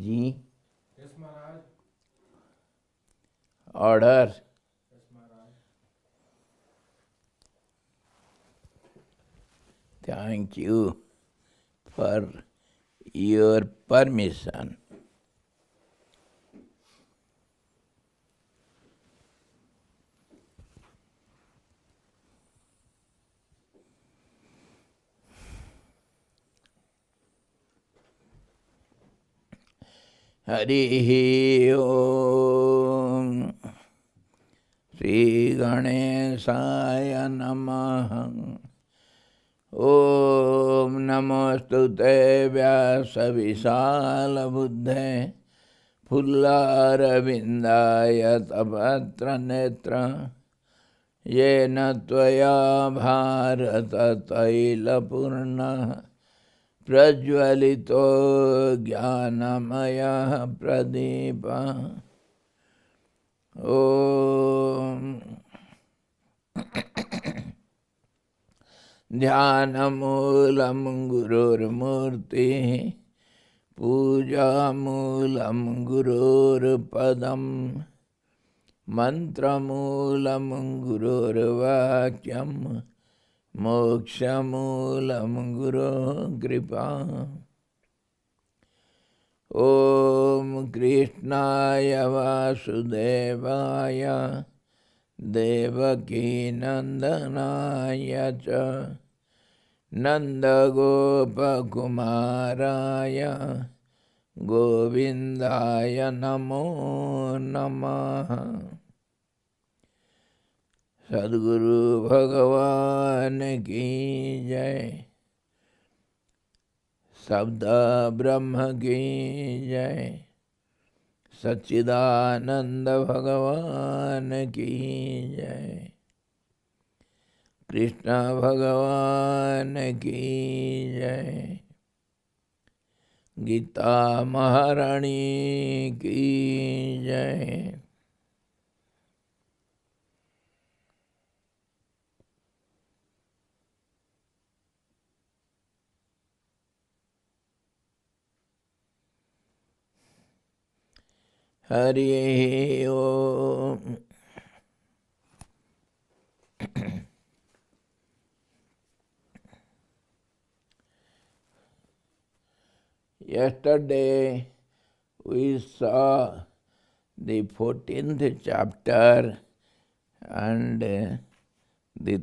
Ji. Yes, Maharaj. Order. Yes, Maharaj. Thank you for your permission. Harihi Om Shri Ganesaya Namaha Om Namostute Vyasa Visala Buddhe Pullarabindaya Tapatra Netra Yena Tvaya Bharata Taila Purna Prajvalito Jnanamaya Pradipa Om Dhyanamulam Gurur Murti Pujamulam Gurur Padam Mantramulam Gurur Vakyam Mokshamulam Guru Kripa Om Krishnaya Vasudevaya Devaki Nandanaya Cha Nanda Gopa Kumaraya Govindaya Namo Namaha Sadguru Bhagavan ki jai, Sabda Brahma ki jai, Satchidananda Bhagavan ki jai, Krishna Bhagavan ki jai, Gita Maharani ki jai. Hari Om. Yesterday we saw the 14th chapter and the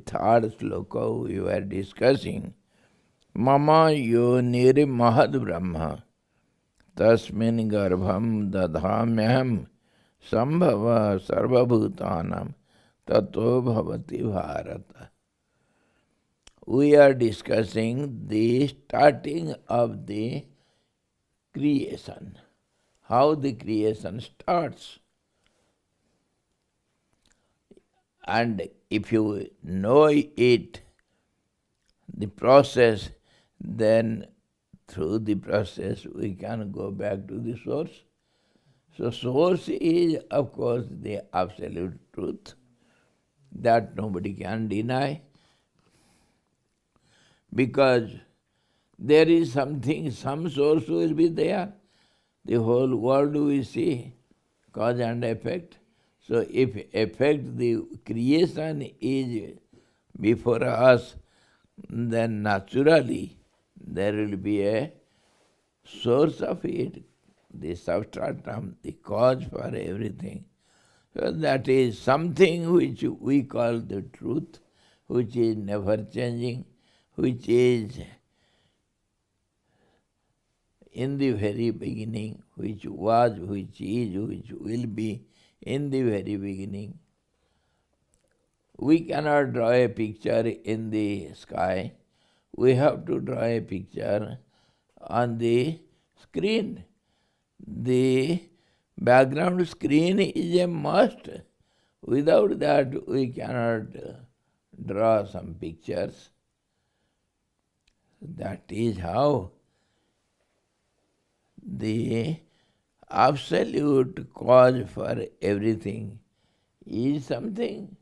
third sloka we were discussing. Mama yonir mahad brahma tasmin garbham dadhamyam sambhava sarvabhutanam tato bhavati bharata. We are discussing the starting of the creation, how the creation starts. And if you know it, the process, then through the process we can go back to the source. So source is, of course, the absolute truth that nobody can deny, because there is something, some source will be there. The whole world we see, cause and effect. So if effect, the creation is before us, then naturally there will be a source of it, the substratum, the cause for everything. So that is something which we call the truth, which is never changing, which is in the very beginning, which was, which is, which will be in the very beginning. We cannot draw a picture in the sky. We have to draw a picture on the screen. The background screen is a must. Without that we cannot draw some pictures. That is how the absolute cause for everything is something,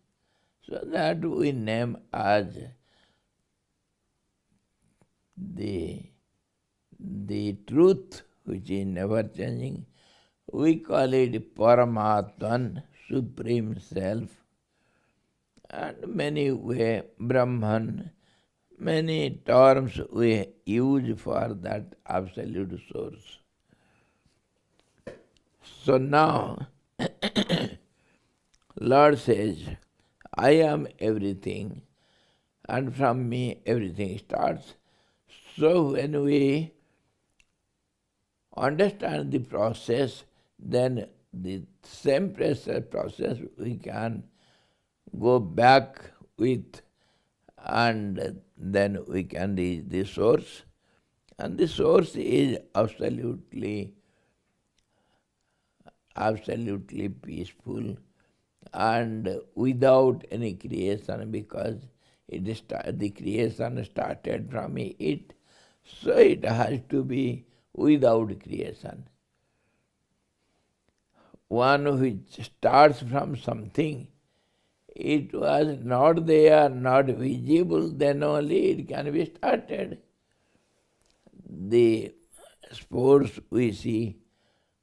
so that we name as the truth which is never changing. We call it Paramatman, Supreme Self, and many way Brahman, many terms we use for that absolute source. So now, Lord says, I am everything, and from me everything starts. So when we understand the process, then the same process we can go back with, and then we can reach the source. And the source is absolutely peaceful and without any creation, because the creation started from it, so it has to be without creation. One which starts from something, it was not there, not visible, then only it can be started. The sports we see,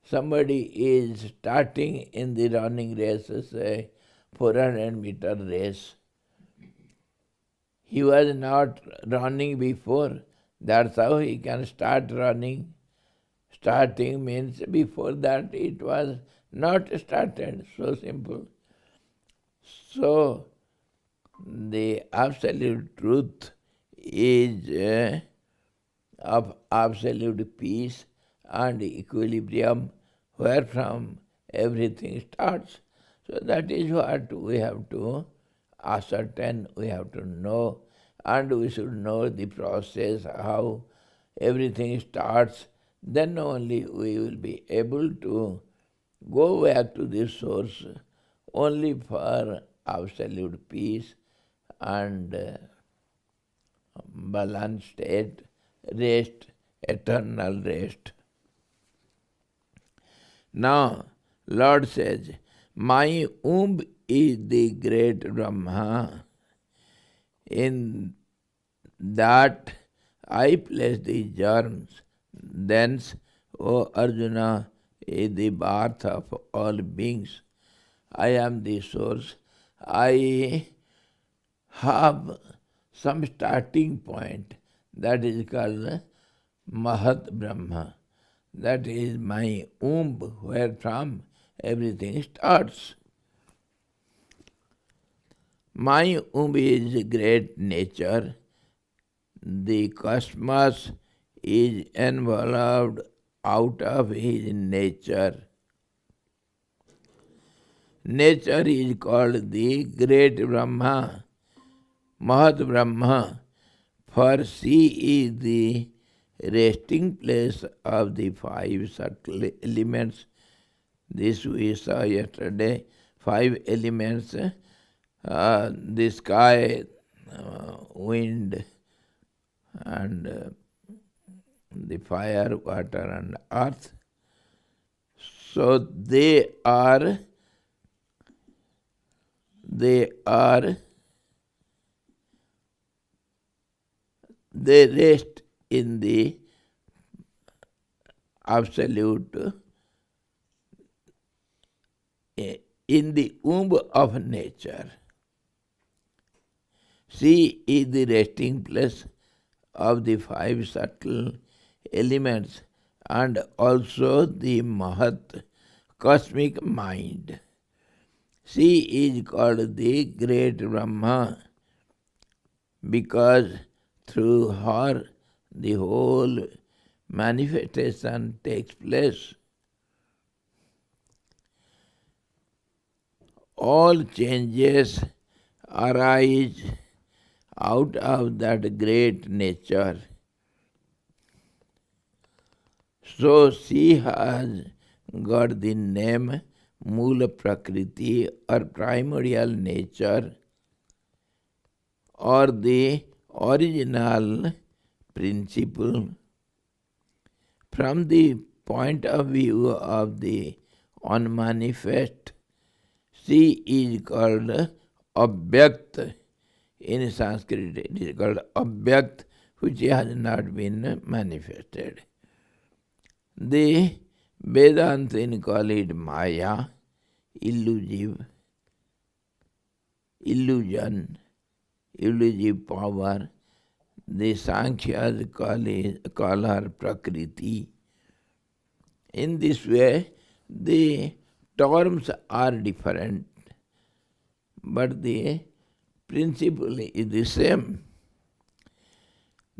somebody is starting in the running race, say 400-meter race. He was not running before, that's how he can start running. Starting means before that it was not started, so simple. So, the absolute truth is of absolute peace and equilibrium, wherefrom everything starts. So that is what we have to ascertain, we have to know, and we should know the process, how everything starts. Then only we will be able to go back to the source only for absolute peace and balanced state, rest, eternal rest. Now, Lord says, my womb is the great Brahma. In that I place the germs. Thence, O Arjuna, is the birth of all beings. I am the source. I have some starting point, that is called Mahat Brahma. That is my womb, wherefrom everything starts. My womb is great nature. The cosmos is enveloped out of his nature. Nature is called the great Brahma, Mahat Brahma, for she is the resting place of the five subtle elements. This we saw yesterday, 5 elements, the sky, wind, and the fire, water, and earth. So they rest in the absolute, in the womb of nature. She is the resting place of the 5 subtle elements and also the Mahat, cosmic mind. She is called the great Brahma because through her the whole manifestation takes place. All changes arise out of that great nature. So she has got the name Mula Prakriti or primordial nature, or the original principle. From the point of view of the unmanifest, she is called Abhyakt. In Sanskrit it is called Abhyakt, which has not been manifested. The Vedantin call it Maya, illusive, illusion, illusive power. The Sankhyas call her Prakriti. In this way, the terms are different, but the principle is the same.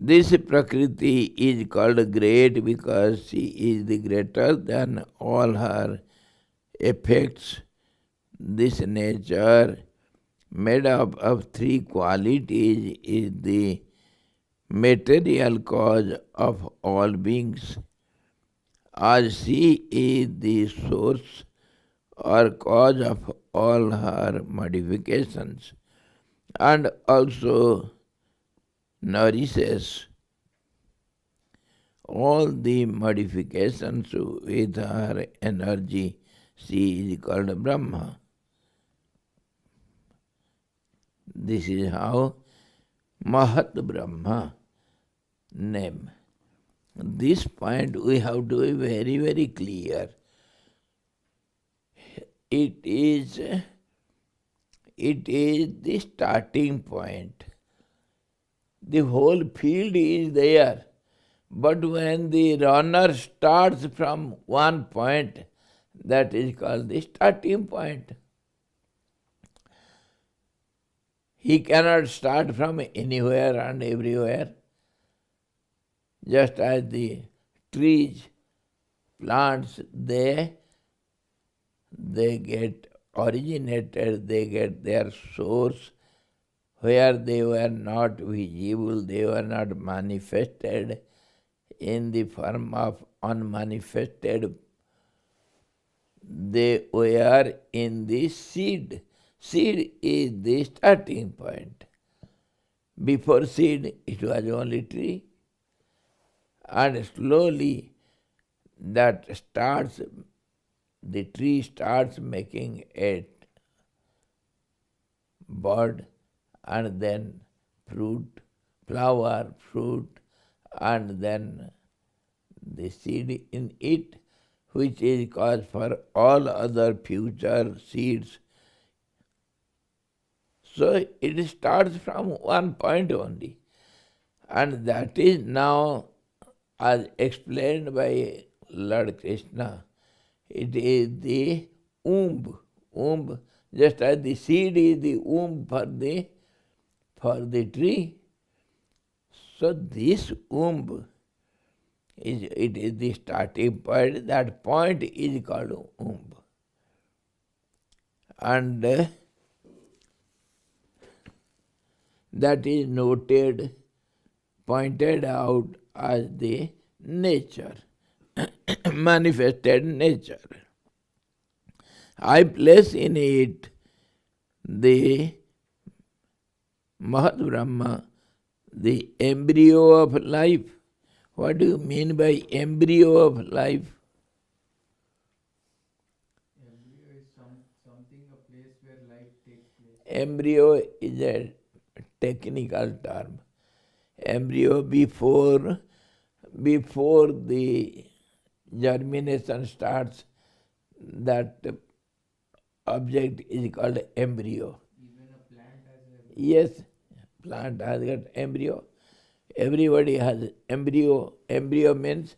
This Prakriti is called great because she is the greater than all her effects. This nature, made up of three qualities, is the material cause of all beings. As she is the source or cause of all her modifications, and also nourishes all the modifications with her energy, she is called Brahma. This is how Mahat Brahma name. This point we have to be very, very clear. It is the starting point. The whole field is there. But when the runner starts from one point, that is called the starting point. He cannot start from anywhere and everywhere. Just as the trees, plants, they get originated, they get their source where they were not visible, they were not manifested in the form of unmanifested. They were in the seed. Seed is the starting point. Before seed, it was only tree. And slowly the tree starts making a bud, and then fruit, flower, fruit, and then the seed in it, which is cause for all other future seeds. So it starts from one point only. And that is now, as explained by Lord Krishna, it is the womb. Womb, just as the seed is the womb for the tree. So this womb it is the starting point. That point is called womb. And that is noted, pointed out as the nature, manifested nature. I place in it the Mahat Brahma, the embryo of life. What do you mean by embryo of life? Embryo is something, a place where life takes place. Embryo is a technical term. Embryo before the germination starts, that object is called embryo. Even a plant has a... Yes, plant has got embryo. Everybody has embryo. Embryo means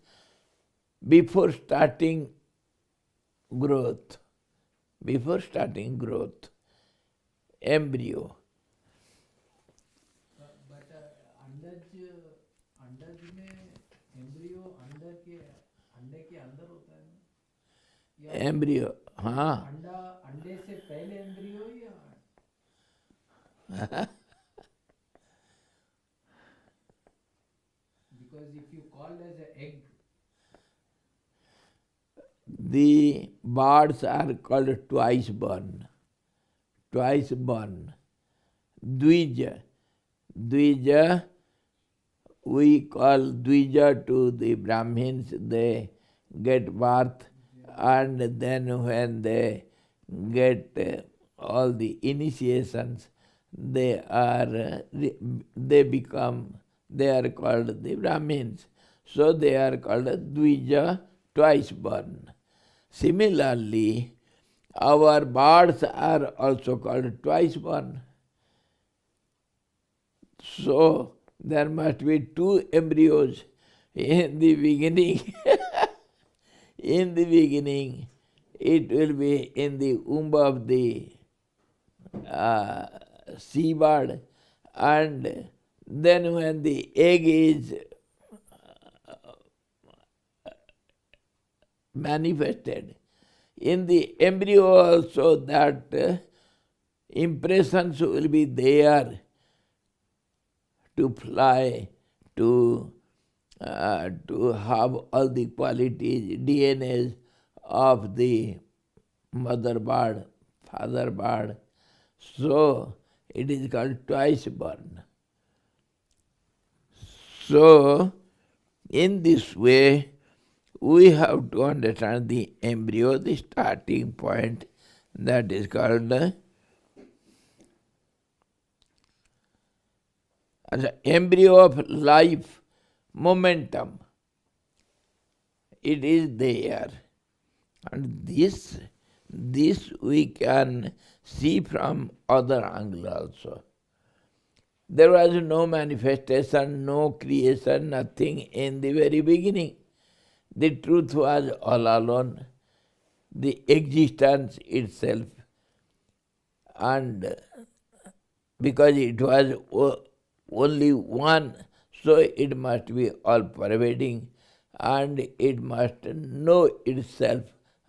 before starting growth. Before starting growth. Embryo. But अंडज में embryo अंडे के अंदर होता है ना? Embryo, हाँ. अंडे से पहले एम्ब्रियो या? Because if you call as an egg, the birds are called twice born. Twice born. Dvija. Dvija, we call Dvija to the Brahmins. They get birth, and then when they get all the initiations, they are called the Brahmins. So they are called Dvija twice born. Similarly, our birds are also called twice born. So, there must be two embryos in the beginning. In the beginning, it will be in the womb of the seabird, and then when the egg is manifested, in the embryo also that impressions will be there to fly, to have all the qualities, DNAs of the mother bird, father bird. So it is called twice born. So in this way, we have to understand the embryo, the starting point, that is called the embryo of life, momentum. It is there. And this we can see from other angle also. There was no manifestation, no creation, nothing in the very beginning. The truth was all alone, the existence itself. And because it was only one, so it must be all-pervading, and it must know itself,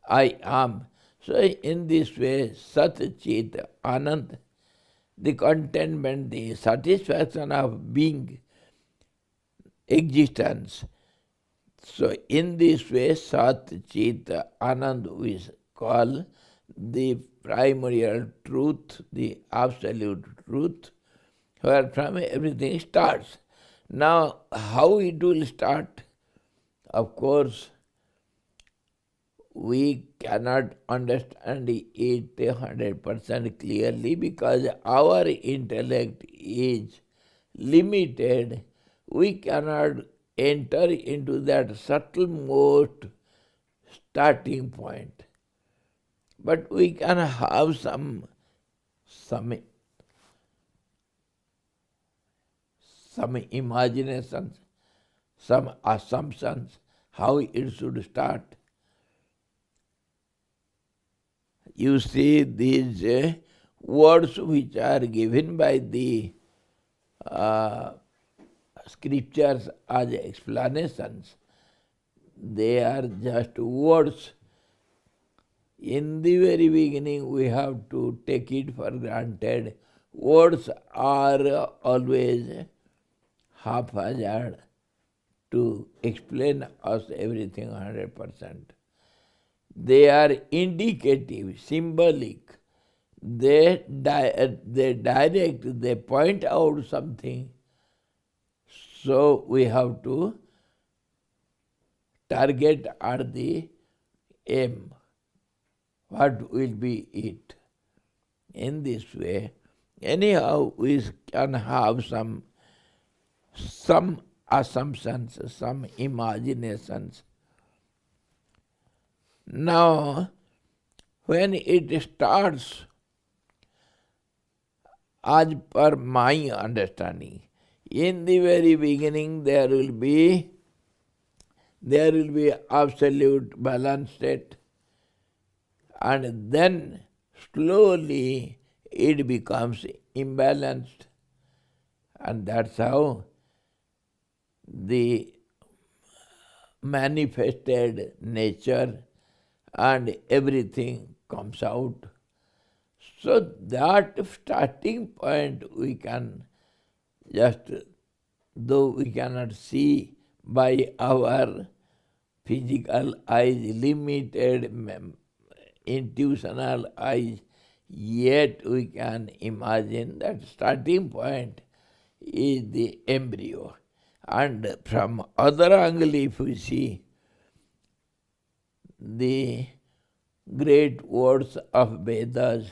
I am. So in this way, Sat Chit Anand, the contentment, the satisfaction of being, existence. So in this way, Sat Chit Anand we call the primordial truth, the absolute truth, where from everything starts. Now, how it will start? Of course, we cannot understand it 100% clearly because our intellect is limited. We cannot enter into that subtle-most starting point. But we can have some imaginations, some assumptions, how it should start. You see these words which are given by the scriptures as explanations, they are just words. In the very beginning, we have to take it for granted. Words are always haphazard to explain us everything 100%. They are indicative, symbolic. They direct, they point out something. So we have to target at the aim. What will be it? In this way, anyhow, we can have some assumptions, some imaginations. Now, when it starts, as per my understanding, in the very beginning there will be absolute balance state, and then slowly it becomes imbalanced, and that's how the manifested nature and everything comes out. So that starting point we can just, though we cannot see by our physical eyes, limited intuitional eyes, yet we can imagine that starting point is the embryo. And from other angle, if we see the great words of Vedas,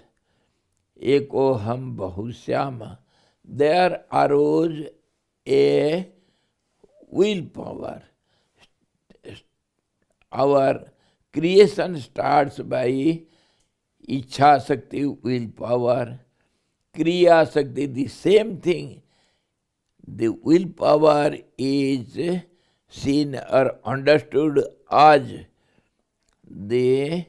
Ekoham Bahusyama, there arose a willpower, our creation starts by Ichha Shakti, willpower, Kriya Shakti, the same thing. The willpower is seen or understood as the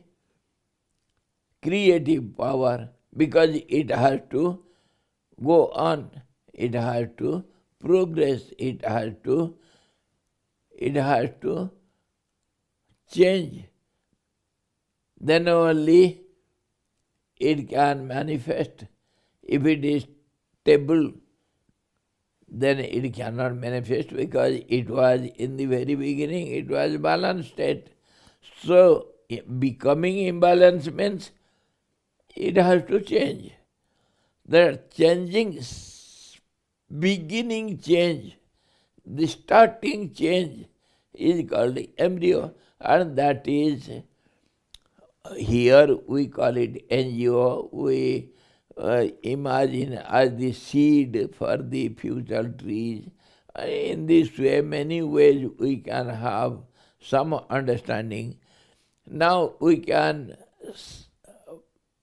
creative power because it has to go on, it has to progress, it has to change. Then only it can manifest. If it is stable, then it cannot manifest because it was in the very beginning, it was balanced state. So becoming imbalanced means it has to change. The changing, beginning change, the starting change is called embryo, and that is, here we call it NGO, we imagine as the seed for the future trees. In this way, many ways we can have some understanding. Now we can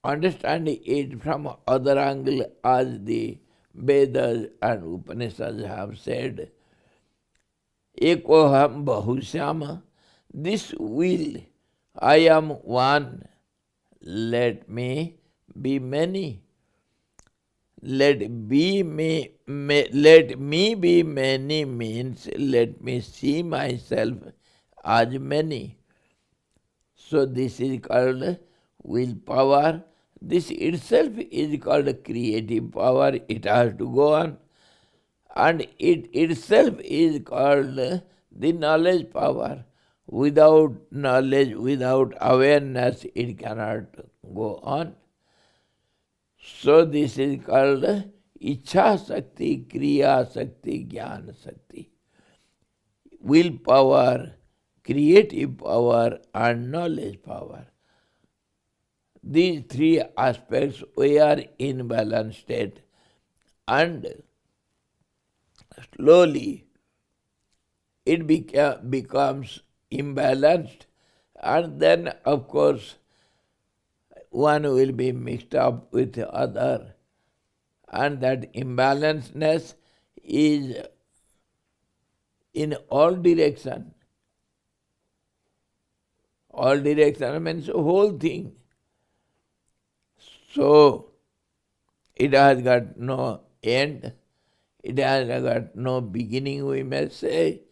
understand it from other angle, as the Vedas and Upanishads have said. Ekoham bahusyama, this will, I am one, let me be many. Let me be many means let me see myself as many. So this is called willpower. This itself is called creative power. It has to go on. And it itself is called the knowledge power. Without knowledge, without awareness, it cannot go on. So this is called Ichha Shakti, Kriya Shakti, Jnana Shakti. Willpower, creative power and knowledge power. These three aspects we are in balanced state, and slowly it becomes imbalanced, and then of course one will be mixed up with the other, and that imbalancedness is in all direction. All direction means the whole thing. So it has got no end, it has got no beginning, we may say.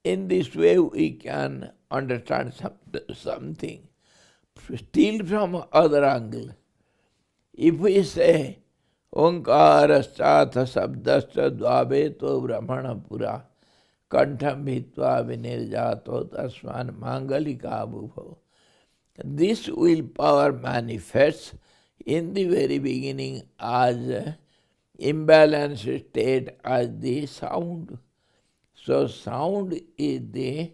In this way we can understand something. Still from other angle, if we say Omkaraschatha sabdascha dvabeto brahmana pura kantham bhitva vinirjato tasman mangalika bhubho. This willpower manifests in the very beginning as imbalanced state, as the sound. So sound is the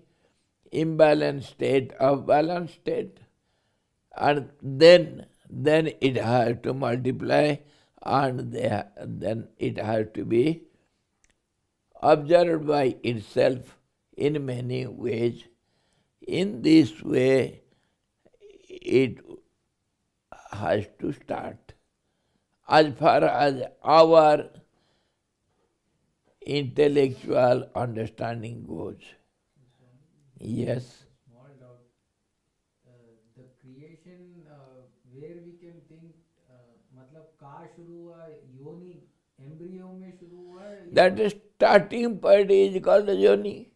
imbalanced state of balanced state. And then it has to multiply, and then it has to be observed by itself in many ways. In this way, it has to start. As far as our intellectual understanding goes. Yes. The creation where we can think, मतलब कहाँ शुरू हुआ, योनि embryo में शुरू हुआ, that starting point is called yoni.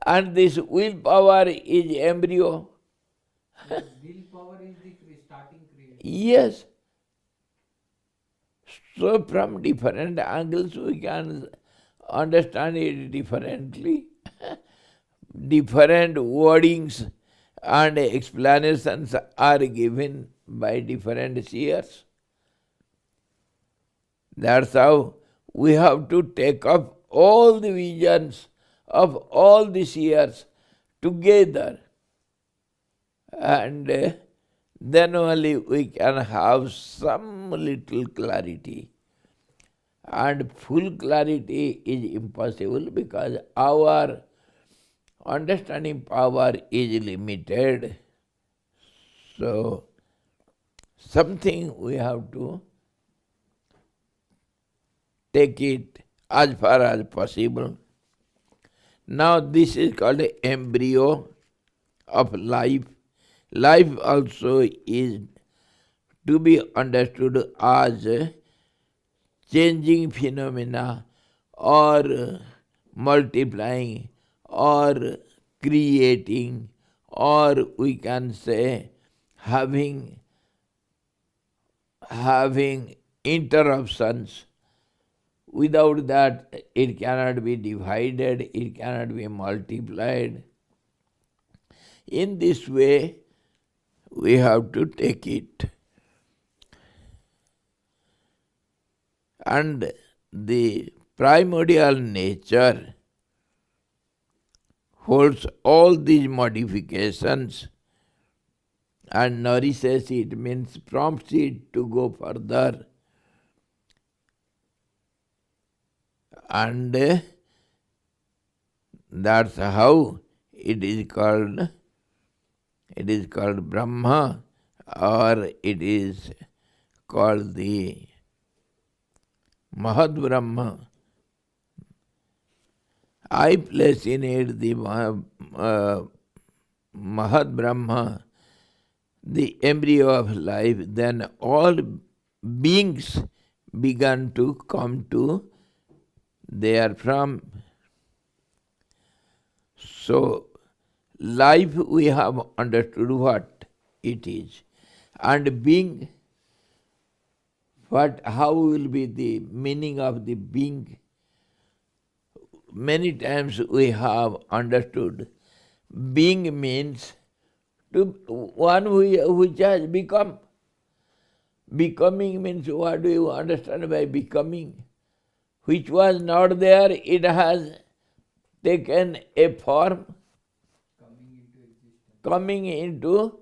And this willpower is embryo. willpower is the starting creation. Yes. So from different angles we can understand it differently. Different wordings and explanations are given by different seers. That's how we have to take up all the visions of all the seers together, and then only we can have some little clarity. And full clarity is impossible because our understanding power is limited. So, something we have to take it as far as possible. Now this is called an embryo of life. Life also is to be understood as changing phenomena or multiplying or creating, or we can say having interruptions. Without that, it cannot be divided, it cannot be multiplied. In this way, we have to take it. And the primordial nature holds all these modifications and nourishes it, means prompts it to go further. And that's how it is called Brahma, or it is called the Mahad Brahma. I place in it the Mahad Brahma, the embryo of life. Then all beings began to come to therefrom. So, life we have understood what it is, and being, how will be the meaning of the being? Many times we have understood being means to one which has become. Becoming means, what do you understand by becoming? Which was not there, it has taken a form. Coming into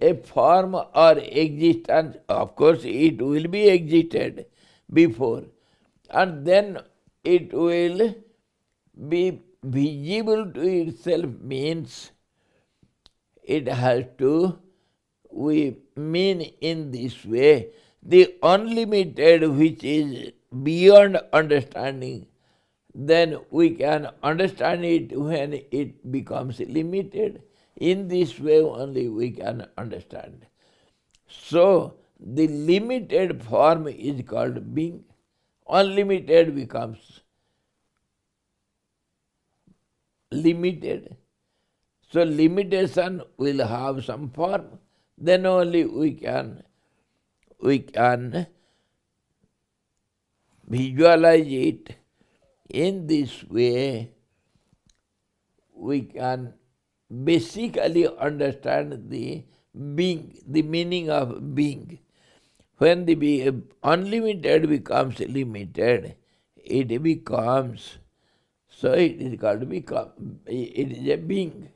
a form or existence. Of course, it will be existed before, and then it will be visible to itself, means it has to, we mean in this way, the unlimited which is beyond understanding. Then we can understand it when it becomes limited. In this way only we can understand. So, the limited form is called being. Unlimited becomes limited. So, limitation will have some form. Then only we can visualize it. In this way, we can basically understand the being, the meaning of being. When the unlimited becomes limited, it becomes, so it is called become, it is a being.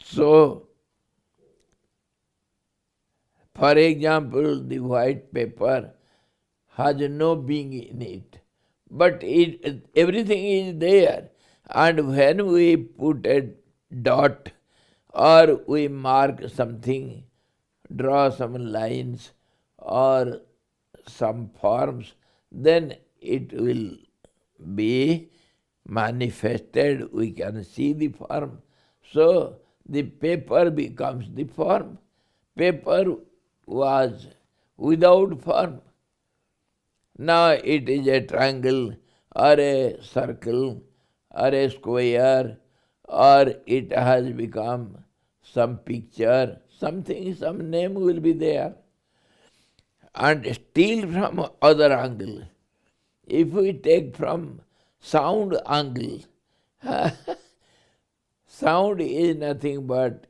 So, for example, the white paper has no being in it, but everything is there. And when we put a dot or we mark something, draw some lines or some forms, then it will be manifested. We can see the form. So the paper becomes the form. Paper was without form. Now it is a triangle or a circle or a square, or it has become some picture, something, some name will be there. And still from other angle, if we take from sound angle, sound is nothing but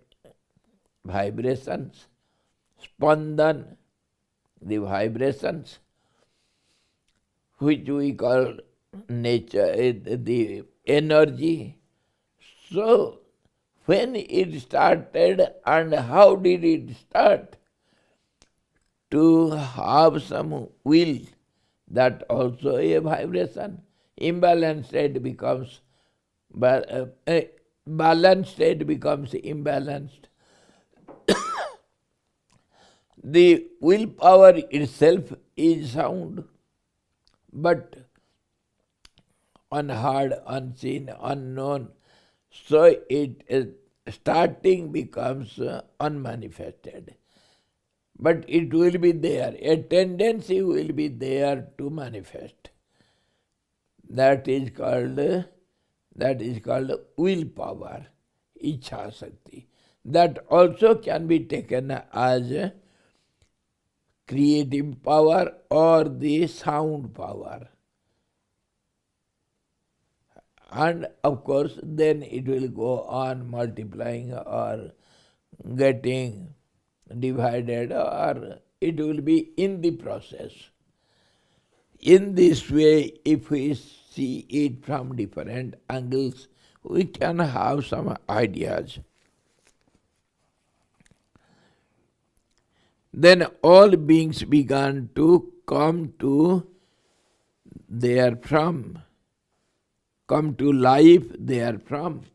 vibrations, spandan, the vibrations, which we call nature, the energy. So, when it started and how did it start? to have some will, that also a vibration. Imbalanced state becomes balanced state becomes imbalanced. The willpower itself is sound, but unheard, unseen, unknown. So starting becomes unmanifested. But it will be there. A tendency will be there to manifest. That is called willpower, Ichha Shakti. That also can be taken as creative power or the sound power. And of course, then it will go on multiplying or getting divided, or it will be in the process. In this way, if we see it from different angles, we can have some ideas. Then all beings began to come to therefrom, come to life therefrom.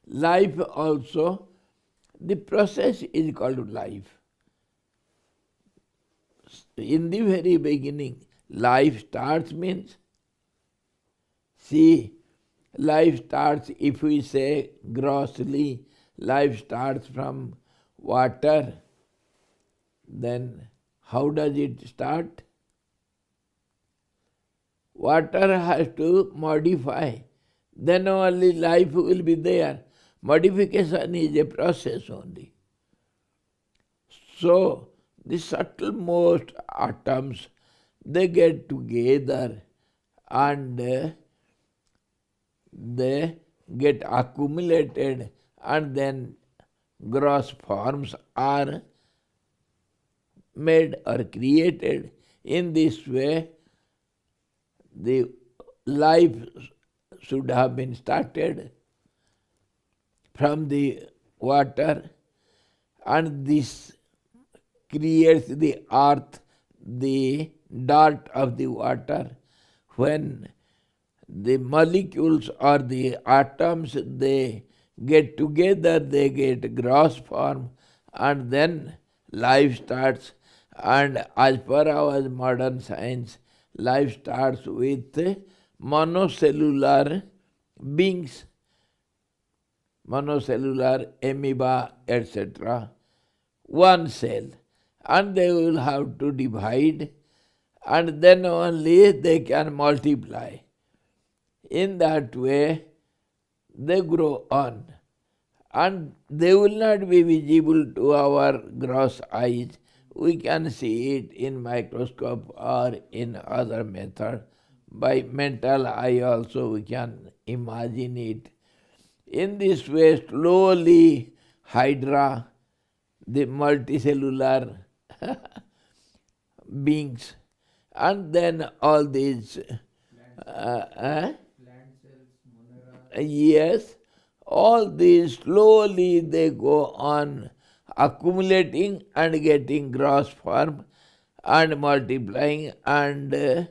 Life also, the process is called life. In the very beginning, life starts means, see, life starts, if we say grossly, life starts from water, then how does it start? Water has to modify, then only life will be there. Modification is a process only. So, the subtlemost atoms, they get together and they get accumulated, and then gross forms are made or created. In this way, the life should have been started from the water, and this creates the earth, the dirt of the water. When the molecules or the atoms, they get together, they get gross form, and then life starts. And as per our modern science, life starts with monocellular beings, monocellular amoeba, etc. One cell. And they will have to divide, and then only they can multiply. In that way, they grow on. And they will not be visible to our gross eyes. We can see it in microscope or in other method. By mental eye also we can imagine it. In this way, slowly, Hydra, the multicellular beings, and then all these plant cells, monera. yes, all these slowly they go on accumulating and getting gross form and multiplying, and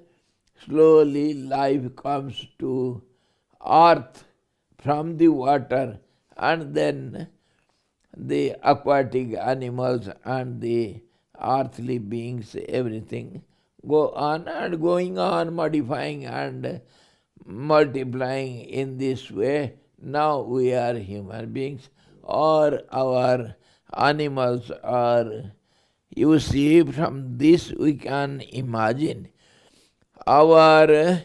slowly life comes to earth from the water, and then the aquatic animals and the earthly beings, everything go on and going on, modifying and multiplying in this way. Now we are human beings, or our animals are, you see, from this we can imagine. Our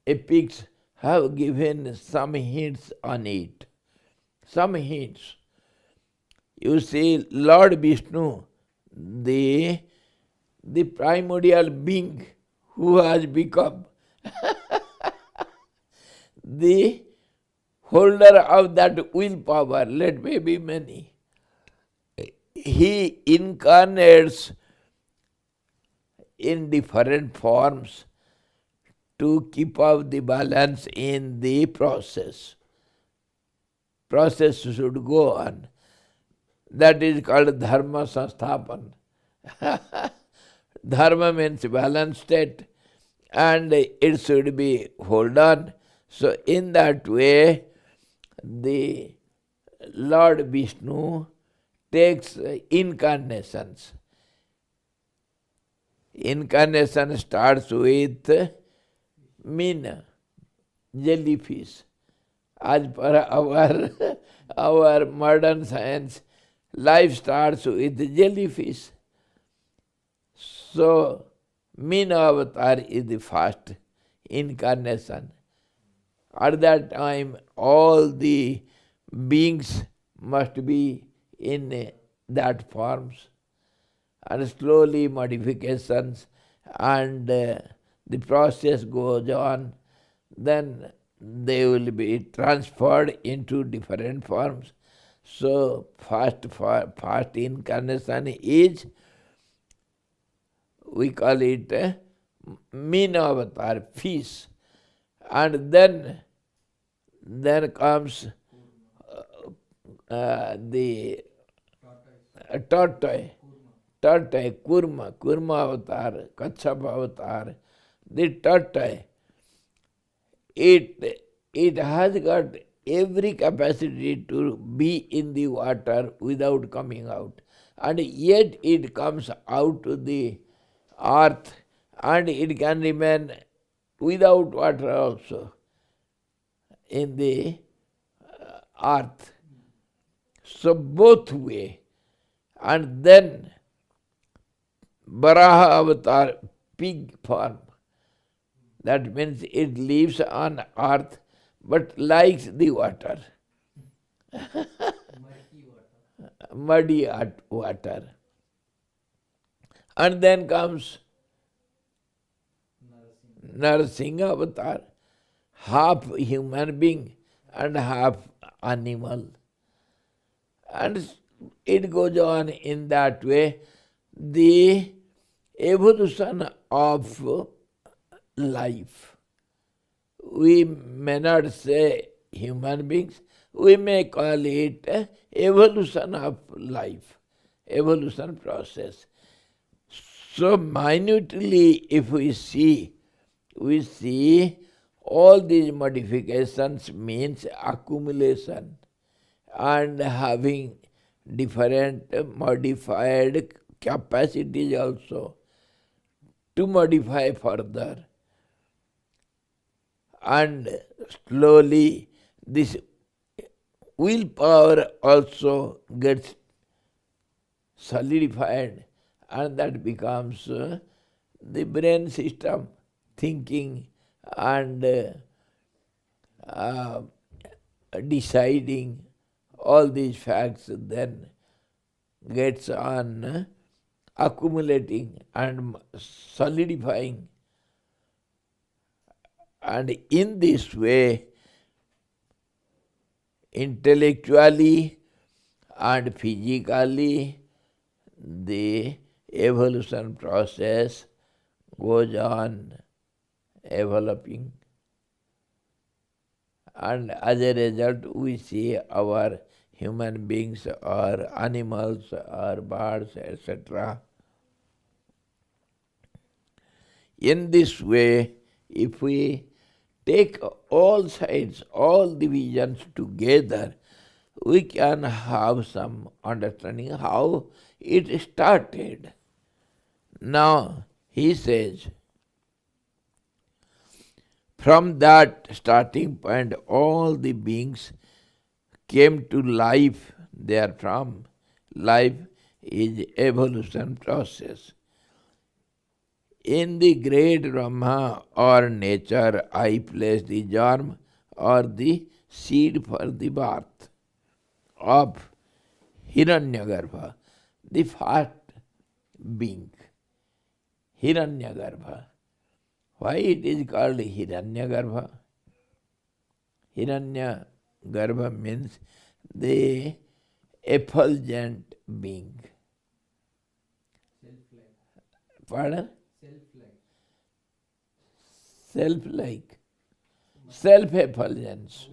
epics have given some hints on it. Some hints. You see, Lord Vishnu, the primordial being who has become the holder of that willpower, let me be many. He incarnates in different forms to keep up the balance in the process. Process should go on. That is called dharma sansthapan. Dharma means balanced state, and it should be hold on. So in that way, the Lord Vishnu takes incarnations. Incarnation starts with Meena, jellyfish. As per our modern science, life starts with jellyfish. So, Meena avatar is the first incarnation. At that time, all the beings must be in that forms, and slowly modifications, and the process goes on. Then they will be transferred into different forms. So first incarnation is, we call it Meena avatar, fish. And then comes the tortoise, Kurma avatar, Kachap avatar. The tortoise, it has got every capacity to be in the water without coming out. And yet it comes out to the earth, and it can remain without water also in the earth. So both way. And then Varaha avatar, pig form. That means it lives on earth but likes the water. Muddy water. And then comes Narasingha avatar, half human being and half animal. And it goes on in that way. The evolution of life. We may not say human beings, we may call it evolution of life, evolution process. So minutely if we see all these modifications means accumulation and having different modified capacities also to modify further. And slowly this willpower also gets solidified, and that becomes the brain system, thinking and deciding. All these facts then gets on accumulating and solidifying. And in this way, intellectually and physically, the evolution process goes on developing. And as a result, we see our human beings or animals or birds, etc. In this way, if we take all sides, all divisions together, we can have some understanding how it started. Now, he says, from that starting point, all the beings came to life therefrom. Life is evolution process. In the great Brahma or nature, I place the germ or the seed for the birth of Hiranyagarbha, the first being. Hiranyagarbha. Why it is called Hiranyagarbha? Hiranyagarbha means the effulgent being. Self-like. Pardon? Self-like. Self-like. Self-effulgence.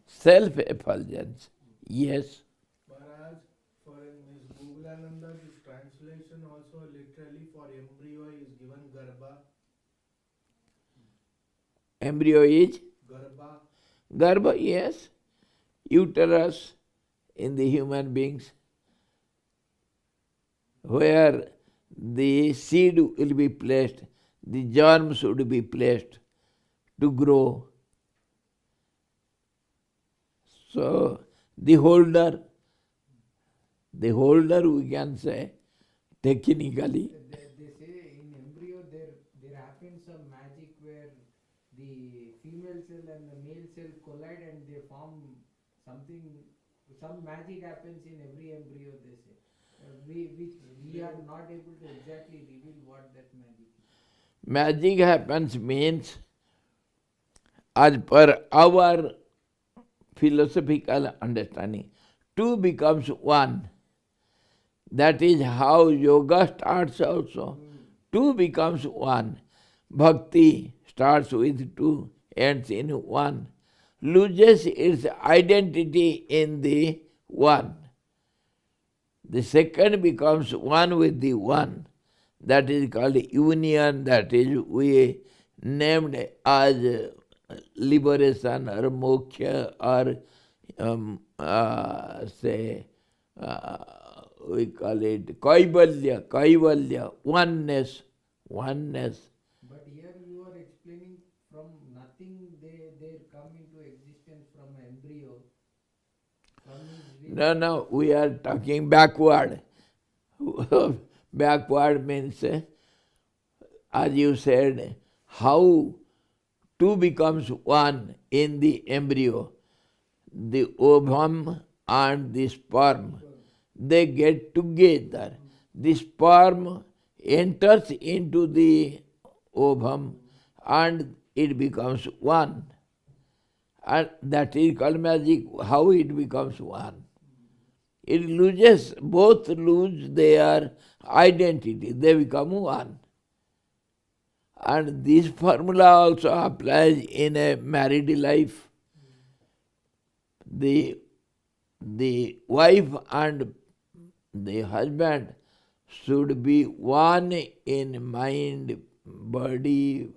Self-effulgence. Yes. Maharaj, for in his Google Ananda, this translation translation also literally for embryo is given garbha. Embryo is? Garbha. Garbha, yes. Uterus in the human beings, where the seed will be placed, the germ should be placed to grow. So, the holder we can say, technically. They say in embryo there happens some magic where the female cell and the male cell collide and they form something. Some magic happens in every embryo. They say, which we are not able to exactly reveal what that magic is. Magic happens means, as per our philosophical understanding, two becomes one. That is how yoga starts also. Two becomes one. Bhakti starts with two, ends in one. Loses its identity in the one. The second becomes one with the one. That is called union, that is we named as liberation or moksha or we call it kaivalya, oneness. But here you are explaining from nothing they come into existence from an embryo. No, we are talking backward. Backward means, as you said, how two becomes one in the embryo. The ovum and the sperm, they get together. The sperm enters into the ovum and it becomes one. And that is called magic, how it becomes one. It loses, both lose their identity, they become one. And this formula also applies in a married life. The wife and the husband should be one in mind, body,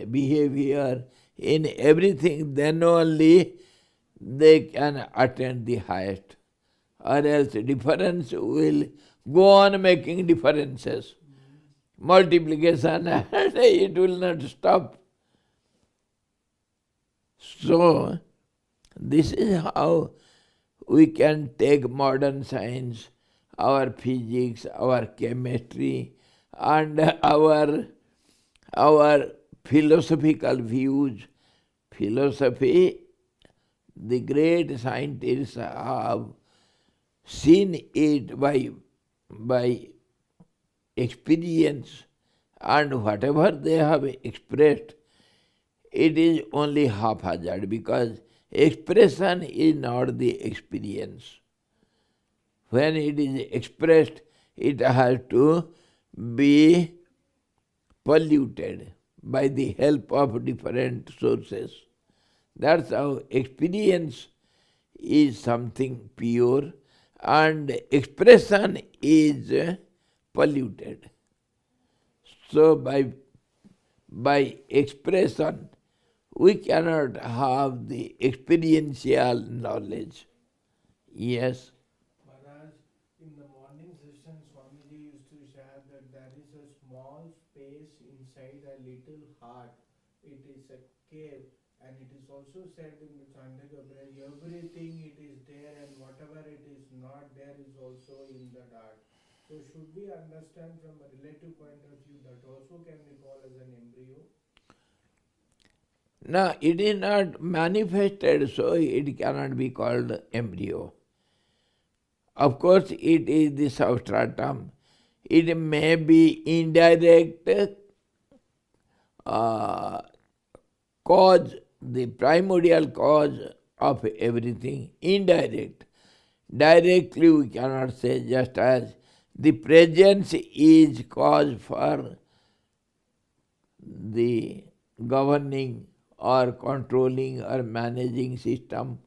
behavior, in everything, then only they can attain the highest. Or else difference will go on making differences. Multiplication and it will not stop. So, this is how we can take modern science, our physics, our chemistry, and our philosophical views. Philosophy, the great scientists have seen it by experience, and whatever they have expressed, it is only haphazard, because expression is not the experience. When it is expressed, it has to be polluted by the help of different sources. That's how experience is something pure and expression is polluted. So by expression, we cannot have the experiential knowledge. Yes. Maharaj, in the morning session, Swamiji used to share that there is a small space inside a little heart. It is a cave, and it is also said in the Chandaka prayer, everything it is there, and whatever it is not there is also in the heart. So should we understand from a relative point of view that also can be called as an embryo? No, it is not manifested, so it cannot be called embryo. Of course, it is the substratum. It may be indirect cause, the primordial cause of everything, indirect. Directly we cannot say, just as the presence is cause for the governing or controlling or managing system.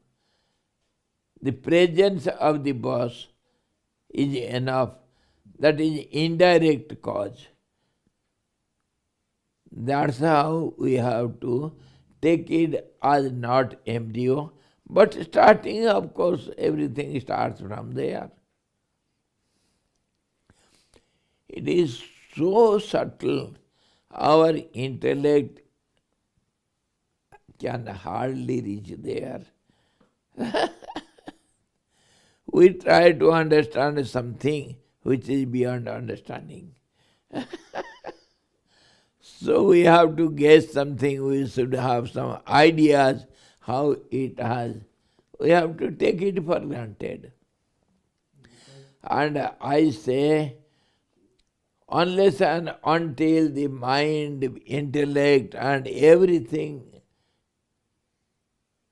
The presence of the boss is enough. That is indirect cause. That's how we have to take it as not embryo, but starting, of course, everything starts from there. It is so subtle, our intellect can hardly reach there. We try to understand something which is beyond understanding. So we have to guess something, we should have some ideas how it has. We have to take it for granted. And I say, unless and until the mind, intellect and everything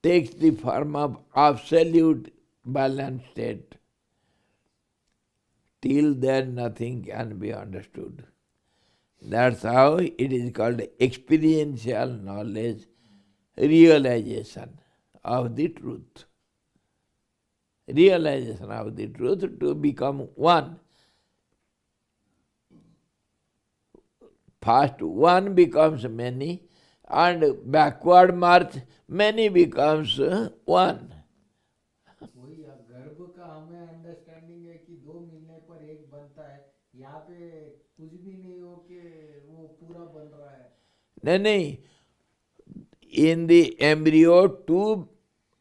takes the form of absolute balanced state, till then nothing can be understood. That's how it is called experiential knowledge, realization of the truth. Realization of the truth to become one. First one becomes many, and backward march many becomes one. वही गर्भ का हमें understanding है कि दो मिलने पर एक बनता है, यहाँ पे कुछ भी नहीं हो के वो पूरा बन रहा है. नहीं, in the embryo two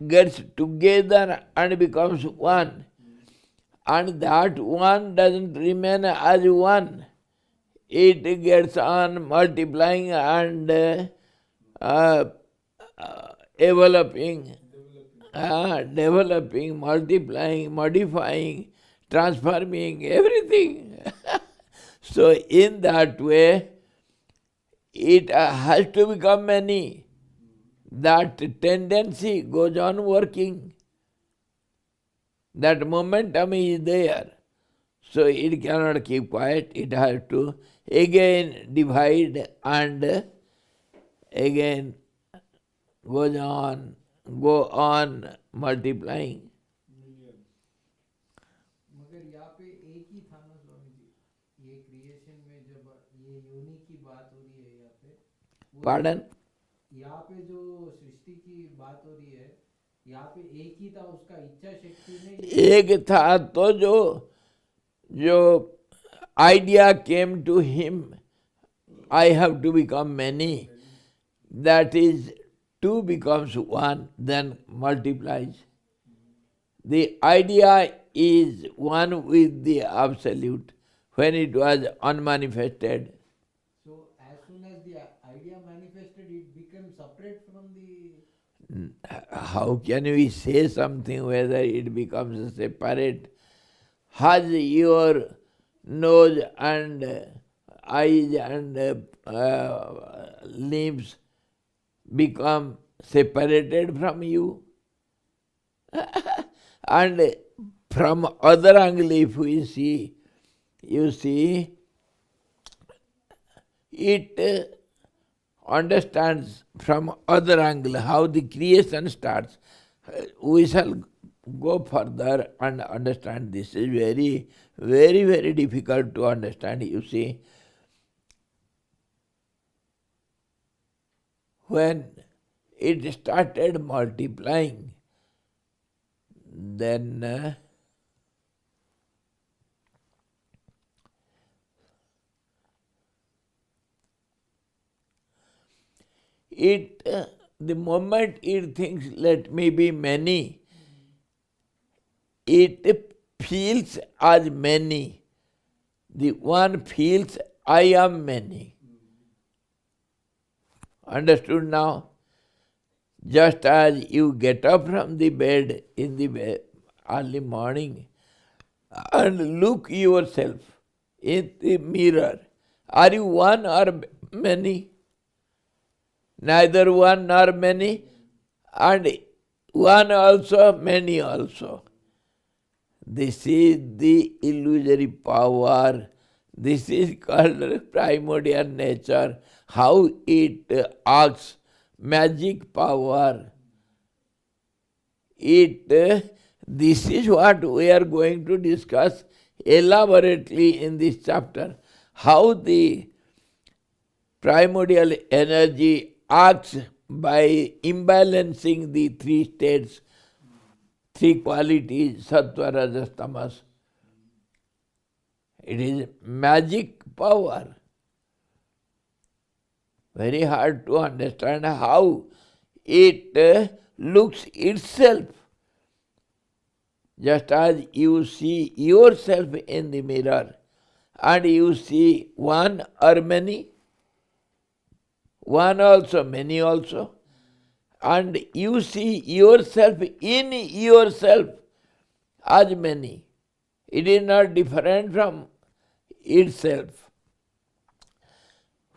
gets together and becomes one, and that one doesn't remain as one. It gets on multiplying and developing, multiplying, modifying, transforming, everything. So in that way, it has to become many. That tendency goes on working. That momentum is there. So it cannot keep quiet. It has to again divide and again go on multiplying. मगर यहाँ पे एक ही था ना स्वामी जी, ये creation में जब ये यूनिक की बात हो रही है यहाँ पे. Pardon? यहाँ पे जो सृष्टि की बात हो रही है, यहाँ पे एक ही था, उसका इच्छा शक्ति ने एक था तो जो idea came to him, I have to become many, that is, two becomes one, then multiplies. The idea is one with the absolute when it was unmanifested. So as soon as the idea manifested, it became separate from the... How can we say something whether it becomes separate? Has your nose and eyes and limbs become separated from you? And from other angle, if we see, you see, it understands from other angle how the creation starts. We shall go further and understand. This is very, very, very difficult to understand. You see, when it started multiplying, then the moment it thinks, let me be many, it feels as many. The one feels, I am many. Understood now? Just as you get up from the bed in the early morning and look yourself in the mirror, are you one or many? Neither one nor many, and one also, many also. This is the illusory power. This is called primordial nature. How it acts, magic power. This is what we are going to discuss elaborately in this chapter how the primordial energy acts by imbalancing the three states, three qualities, sattva, rajas, tamas. It is magic power. Very hard to understand how it looks itself. Just as you see yourself in the mirror and you see one or many, one also, many also, and you see yourself in yourself as many. It is not different from itself.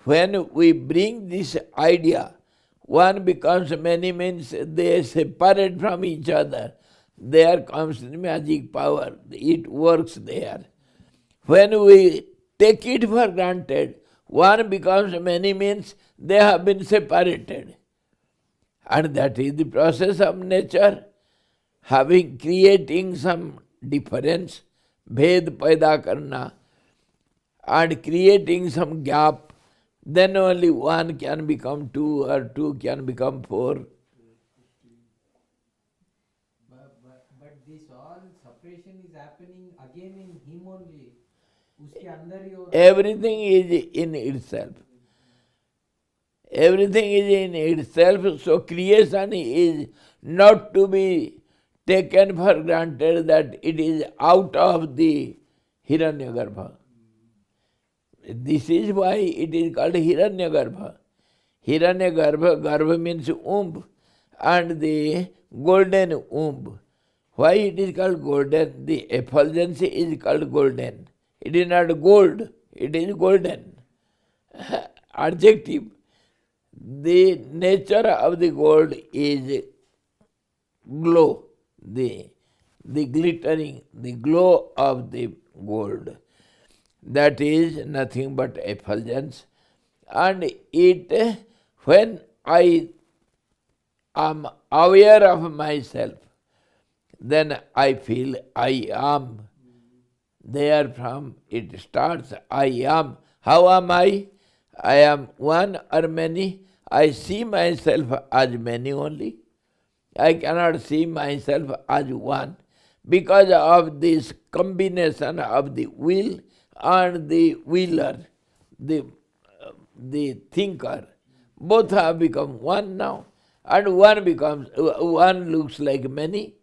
When we bring this idea, one becomes many means they separate from each other. There comes the magic power. It works there. When we take it for granted, one becomes many means they have been separated. And that is the process of nature, creating some difference, bhed paida karna, and creating some gap. Then only one can become two or two can become four. But this all separation is happening again in him only. Uske andar hi ho raha hai. Everything is in itself. Everything is in itself, so creation is not to be taken for granted that it is out of the Hiranyagarbha. This is why it is called Hiranyagarbha. Hiranyagarbha, Garbha means womb, and the golden womb. Why it is called golden? The effulgence is called golden. It is not gold, it is golden. Adjective. The nature of the gold is glow, the glittering, the glow of the gold. That is nothing but effulgence. And it, when I am aware of myself, then I feel I am. Therefrom it starts, I am. How am I? I am one or many. I see myself as many only. I cannot see myself as one because of this combination of the will and the willer, the thinker. Both have become one now, and one looks like many.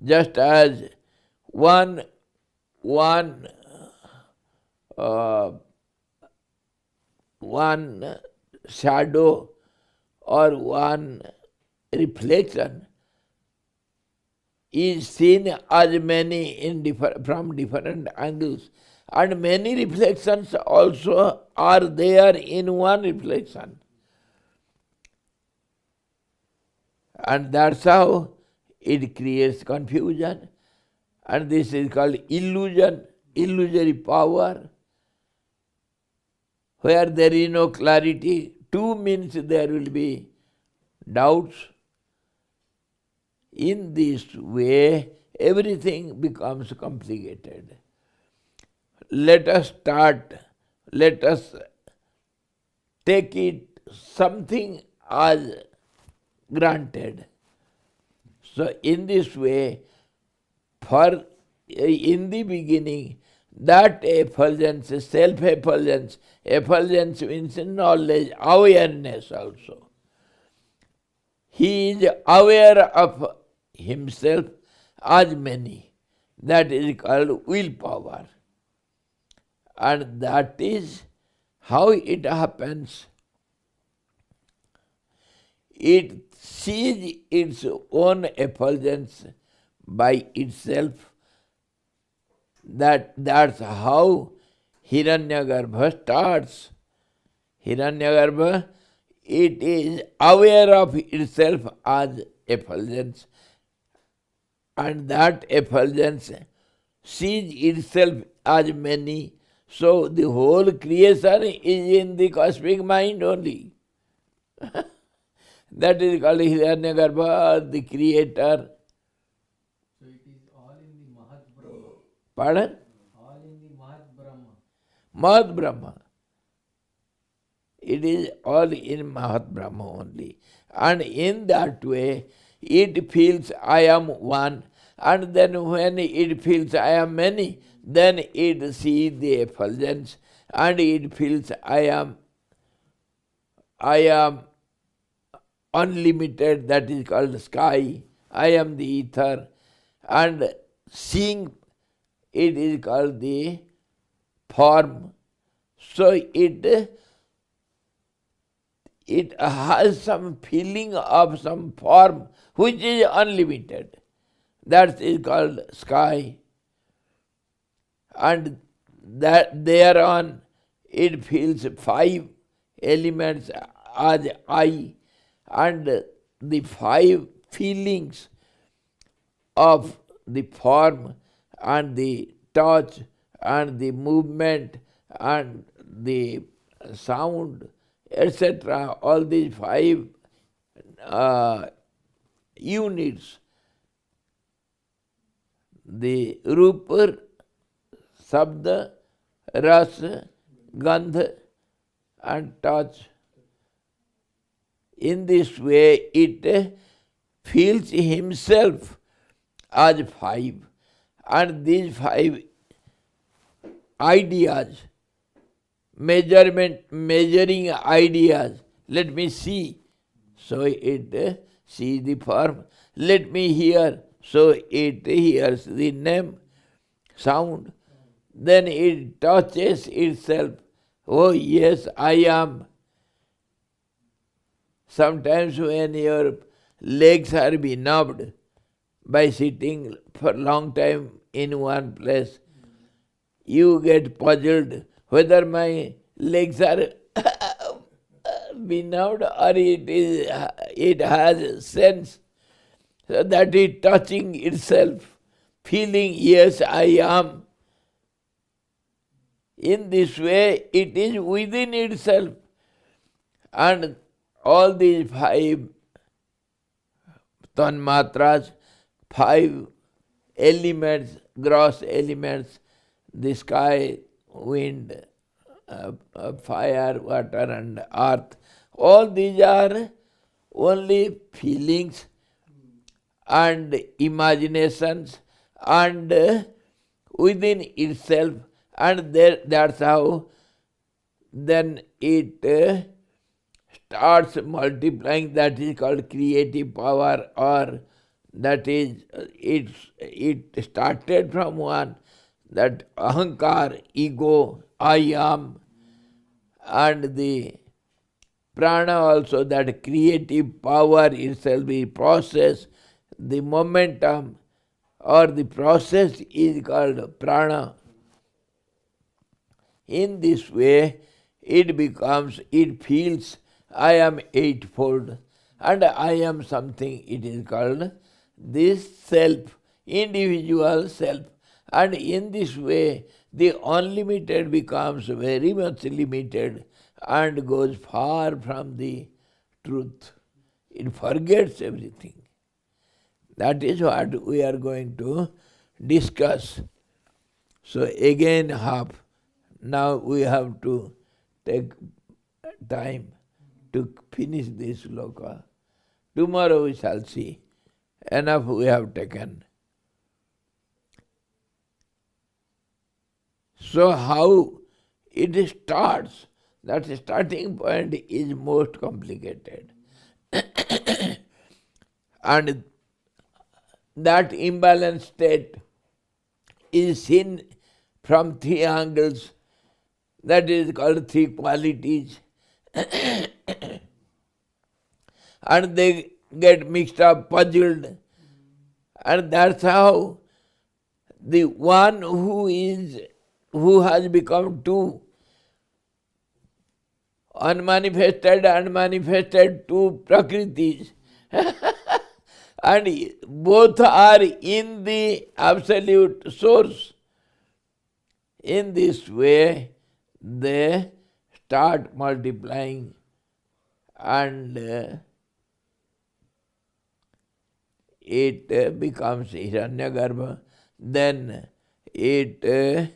Just as one shadow or one reflection is seen as many from different angles, and many reflections also are there in one reflection. And that's how it creates confusion, and this is called illusion, illusory power. Where there is no clarity, two means there will be doubts. In this way, everything becomes complicated. Let us take it something as granted. So in this way, in the beginning, that effulgence, self-effulgence, effulgence means knowledge, awareness also. He is aware of himself as many. That is called willpower. And that is how it happens. It sees its own effulgence by itself. That's how Hiranyagarbha starts. Hiranyagarbha, it is aware of itself as effulgence, and that effulgence sees itself as many. So the whole creation is in the cosmic mind only. That is called Hiranyagarbha, the creator. So it is all in the Mahat Brahma. Pardon? All in the Mahat Brahma. Mahat Brahma. It is all in Mahat Brahma only. And in that way, it feels I am one. And then when it feels I am many, then it sees the effulgence and it feels I am unlimited, that is called sky. I am the ether. And seeing it is called the form. So it has some feeling of some form which is unlimited. That is called sky. And that thereon it feels 5 elements as I, and the 5 feelings of the form and the touch and the movement and the sound, etc. All these 5 units, the Rupa, Sabda, Ras, Gandha and touch. In this way it feels himself as 5. And these 5 ideas, measuring ideas, let me see, so it sees the form. Let me hear, so it hears the name, sound. Then it touches itself. Oh yes, I am. Sometimes when your legs are benumbed by sitting for a long time in one place, you get puzzled whether my legs are benumbed or it has sense. So that is touching itself, feeling, yes, I am. In this way, it is within itself. And all these 5 tanmatras, 5 elements, gross elements, the sky, wind, fire, water and earth, all these are only feelings and imaginations and within itself, and that's how then it starts multiplying. That is called creative power, or that is, it started from one, that ahankar, ego, I am, and the prana also, that creative power itself, the process, the momentum or the process is called prana. In this way, it feels I am eightfold and I am something. It is called this self, individual self. And in this way, the unlimited becomes very much limited and goes far from the truth. It forgets everything. That is what we are going to discuss. So again half. Now we have to take time to finish this sloka. Tomorrow we shall see. Enough we have taken. So how it starts, that starting point is most complicated. And that imbalanced state is seen from 3 angles. That is called 3 qualities. And they get mixed up, puzzled. And that's how the one who has become 2, unmanifested and manifested 2 prakritis. And both are in the absolute source. In this way, they start multiplying, and it becomes Hiranyagarbha. Then it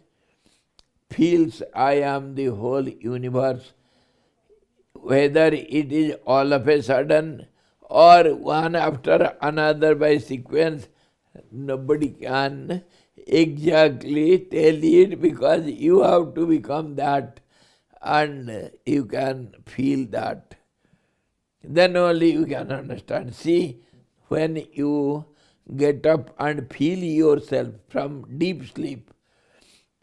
feels I am the whole universe. Whether it is all of a sudden or one after another by sequence, nobody can exactly tell it, because you have to become that and you can feel that. Then only you can understand. See, when you get up and feel yourself from deep sleep,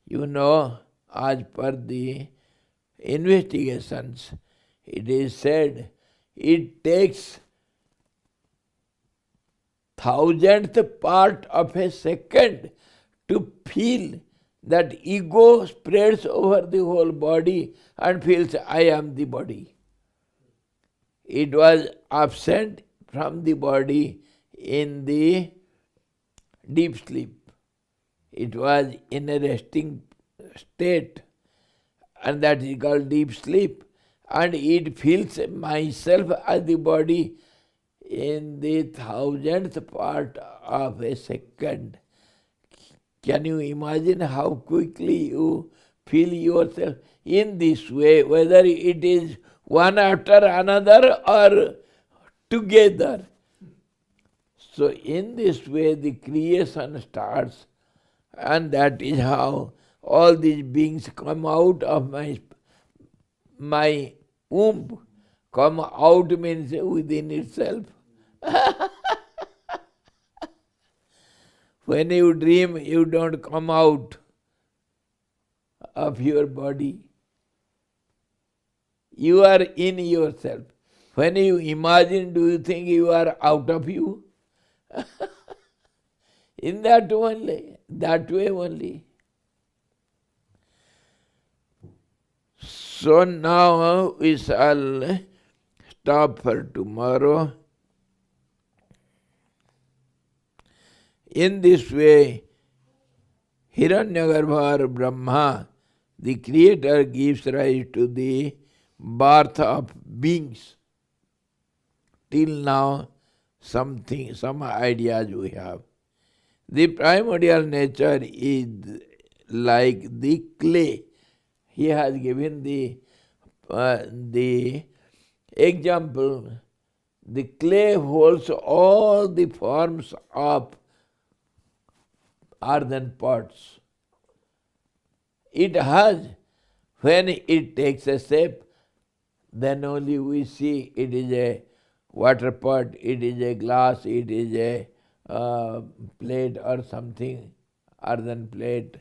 you know, as per the investigations, it is said it takes thousandth part of a second to feel that ego spreads over the whole body and feels I am the body. It was absent from the body in the deep sleep. It was in a resting state, and that is called deep sleep. And it feels myself as the body in the thousandth part of a second. Can you imagine how quickly you feel yourself in this way, whether it is one after another or together? So in this way the creation starts, and that is how all these beings come out of my womb. Come out means within itself. When you dream, you don't come out of your body. You are in yourself. When you imagine, do you think you are out of you? In that way only. So now we shall stop for tomorrow. In this way, Hiranyagarbha or Brahma, the creator, gives rise to the birth of beings. Till now, some ideas we have. The primordial nature is like the clay. He has given the example. The clay holds all the forms of earthen pots. It has, when it takes a shape, then only we see it is a water pot, it is a glass, it is a plate or something, earthen plate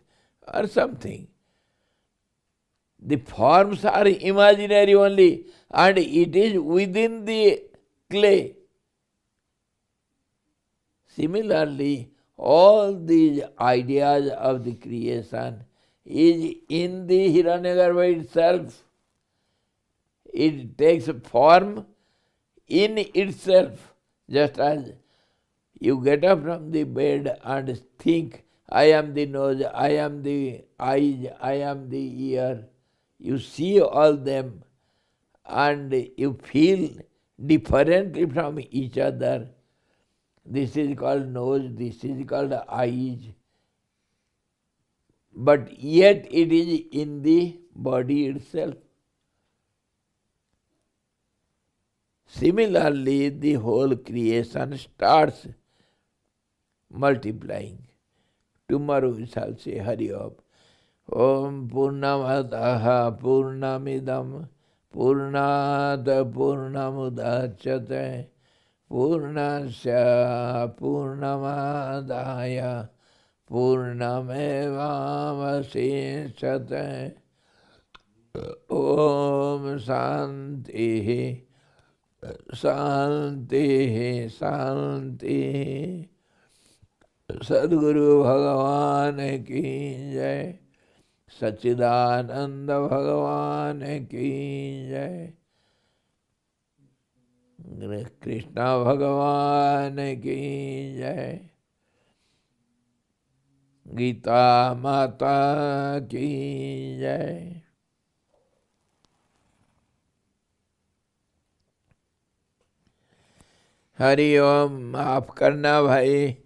or something. The forms are imaginary only, and it is within the clay. Similarly, all these ideas of the creation is in the Hiranyagarbha itself. It takes form in itself, just as you get up from the bed and think, I am the nose, I am the eyes, I am the ear. You see all them and you feel differently from each other. This is called nose, this is called eyes. But yet it is in the body itself. Similarly, the whole creation starts multiplying. Tomorrow we shall say Hari Om. Om Purnamadaha Purnamidam Purnada Purnamudachyate Purnasya Purnamadaya Purnamevavasishate. Om Shanti Shanti Shanti. Sadguru Bhagavan ki jai, Sachidananda Bhagavan ki jai, Krishna Bhagavan ki jai, Gita Mata ki jai. Hari ओम। माफ करना भाई,